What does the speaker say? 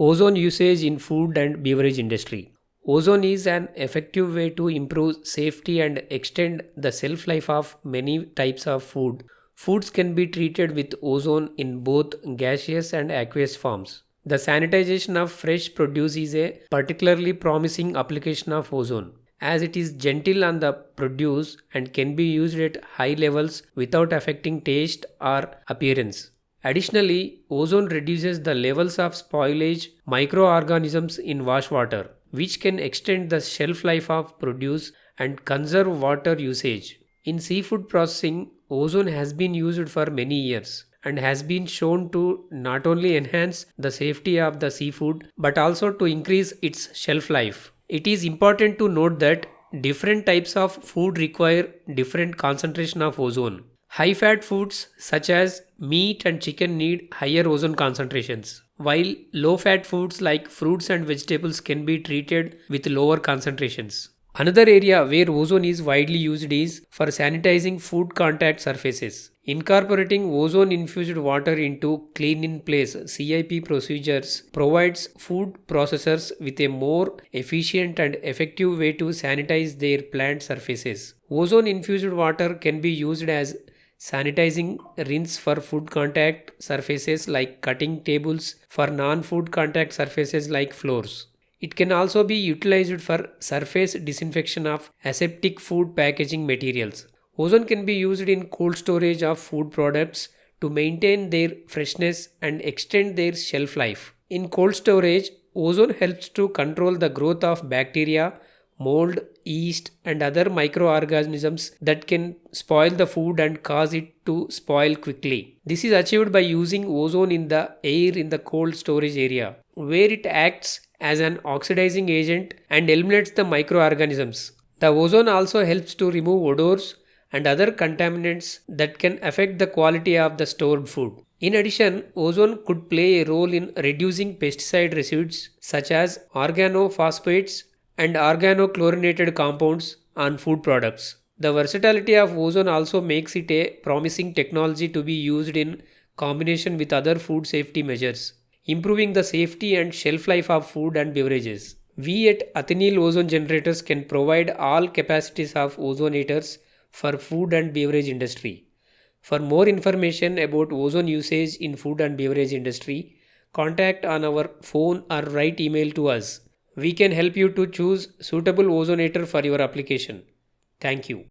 Ozone usage in food and beverage industry. Ozone is an effective way to improve safety and extend the shelf life of many types of food. Foods can be treated with ozone in both gaseous and aqueous forms. The sanitization of fresh produce is a particularly promising application of ozone, as it is gentle on the produce and can be used at high levels without affecting taste or appearance. Additionally, ozone reduces the levels of spoilage microorganisms in wash water, which can extend the shelf life of produce and conserve water usage. In seafood processing, ozone has been used for many years and has been shown to not only enhance the safety of the seafood but also to increase its shelf life. It is important to note that different types of food require different concentration of ozone. High fat foods such as meat and chicken need higher ozone concentrations, while low fat foods like fruits and vegetables can be treated with lower concentrations. Another area where ozone is widely used is for sanitizing food contact surfaces. Incorporating ozone infused water into clean in place CIP procedures provides food processors with a more efficient and effective way to sanitize their plant surfaces. Ozone infused water can be used as sanitizing rinse for food contact surfaces like cutting tables, for non-food contact surfaces like floors. It can also be utilized for surface disinfection of aseptic food packaging materials. Ozone can be used in cold storage of food products to maintain their freshness and extend their shelf life. In cold storage, ozone helps to control the growth of bacteria, mold, yeast, and other microorganisms that can spoil the food and cause it to spoil quickly. This is achieved by using ozone in the air in the cold storage area, where it acts as an oxidizing agent and eliminates the microorganisms. The ozone also helps to remove odors and other contaminants that can affect the quality of the stored food. In addition, ozone could play a role in reducing pesticide residues such as organophosphates and organochlorinated compounds on food products. The versatility of ozone also makes it a promising technology to be used in combination with other food safety measures, improving the safety and shelf life of food and beverages. We at Athineel Ozone Generators can provide all capacities of ozonators for food and beverage industry. For more information about ozone usage in food and beverage industry, contact on our phone or write email to us. We can help you to choose suitable ozonator for your application. Thank you.